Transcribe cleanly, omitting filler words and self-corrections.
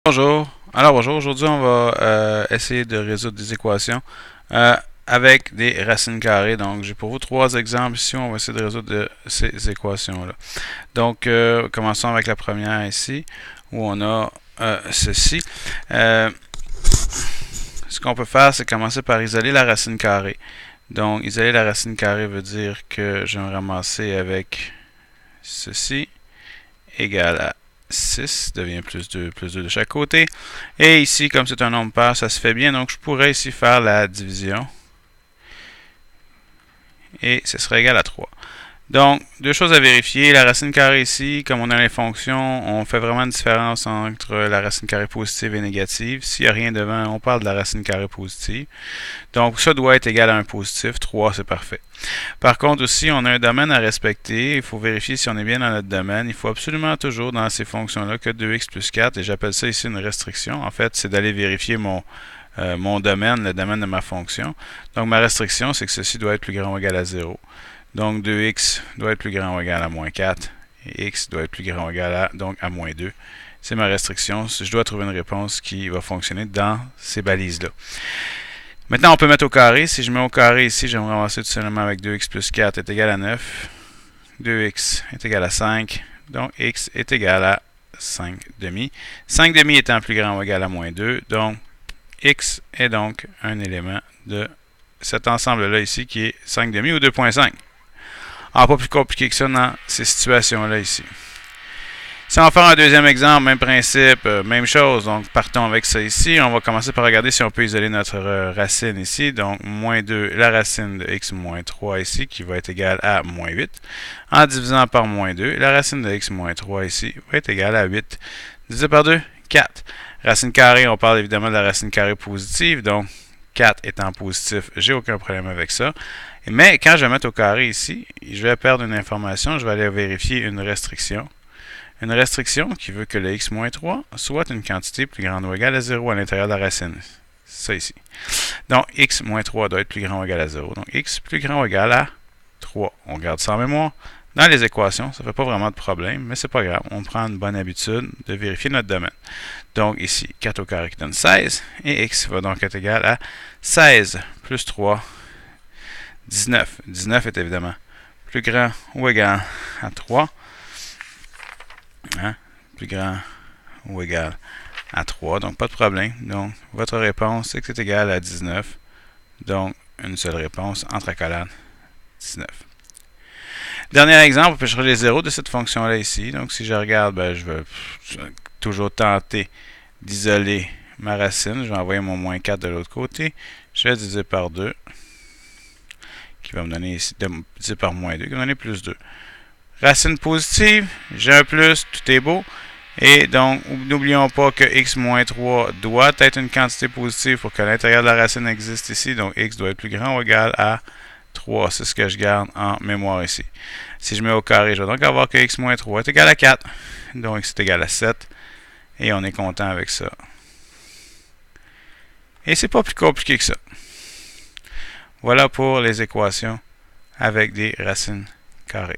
Bonjour. Alors bonjour, aujourd'hui on va essayer de résoudre des équations avec des racines carrées. Donc j'ai pour vous trois exemples ici, on va essayer de résoudre ces équations-là. Donc commençons avec la première ici, où on a ceci. Ce qu'on peut faire, c'est commencer par isoler la racine carrée. Donc isoler la racine carrée veut dire que je vais me ramasser avec ceci égal à 6 devient plus 2 de chaque côté. Et ici, comme c'est un nombre pair, ça se fait bien. Donc, je pourrais ici faire la division. Et ce serait égal à 3. Donc, deux choses à vérifier. La racine carrée ici, comme on a les fonctions, on fait vraiment une différence entre la racine carrée positive et négative. S'il n'y a rien devant, on parle de la racine carrée positive. Donc, ça doit être égal à un positif. 3, c'est parfait. Par contre, aussi, on a un domaine à respecter. Il faut vérifier si on est bien dans notre domaine. Il faut absolument toujours, dans ces fonctions-là, que 2x plus 4, et j'appelle ça ici une restriction. En fait, c'est d'aller vérifier mon domaine, le domaine de ma fonction. Donc, ma restriction, c'est que ceci doit être plus grand ou égal à 0. Donc, 2x doit être plus grand ou égal à moins 4, et x doit être plus grand ou égal à moins 2. C'est ma restriction. Je dois trouver une réponse qui va fonctionner dans ces balises-là. Maintenant, on peut mettre au carré. Si je mets au carré ici, je vais me ramasser tout simplement avec 2x plus 4 est égal à 9. 2x est égal à 5. Donc, x est égal à 5 demi. 5 demi étant plus grand ou égal à moins 2. Donc, x est donc un élément de cet ensemble-là ici qui est 5 demi ou 2,5. Alors, pas plus compliqué que ça dans ces situations-là ici. Si on va faire un deuxième exemple, même principe, même chose. Donc, partons avec ça ici. On va commencer par regarder si on peut isoler notre racine ici. Donc, moins 2, la racine de x moins 3 ici, qui va être égale à moins 8. En divisant par moins 2, la racine de x moins 3 ici va être égale à 8. Divisé par 2, 4. Racine carrée, on parle évidemment de la racine carrée positive. Donc, 4 étant positif, j'ai aucun problème avec ça. Mais quand je vais mettre au carré ici, je vais perdre une information. Je vais aller vérifier une restriction. Une restriction qui veut que le x-3 soit une quantité plus grande ou égale à 0 à l'intérieur de la racine. C'est ça ici. Donc, x-3 doit être plus grand ou égal à 0. Donc, x plus grand ou égal à 3. On garde ça en mémoire. Dans les équations, ça ne fait pas vraiment de problème, mais c'est pas grave. On prend une bonne habitude de vérifier notre domaine. Donc, ici, 4 au carré qui donne 16. Et x va donc être égal à 16 plus 3, 19. 19 est évidemment plus grand ou égal à 3. Plus grand ou égal à 3. Donc, pas de problème. Donc, votre réponse, c'est que c'est égal à 19. Donc, une seule réponse entre accolades, 19. Dernier exemple, on pêchera les zéros de cette fonction-là ici. Donc, si je regarde, je vais toujours tenter d'isoler ma racine. Je vais envoyer mon moins 4 de l'autre côté. Je vais diviser par 2, qui va me donner ici, diviser par moins 2, qui va me donner plus 2. Racine positive, j'ai un plus, tout est beau. Et donc, n'oublions pas que x-3 doit être une quantité positive pour que l'intérieur de la racine existe ici. Donc, x doit être plus grand ou égal à 3. C'est ce que je garde en mémoire ici. Si je mets au carré, je vais donc avoir que x-3 est égal à 4. Donc, x est égal à 7. Et on est content avec ça. Et c'est pas plus compliqué que ça. Voilà pour les équations avec des racines carrées.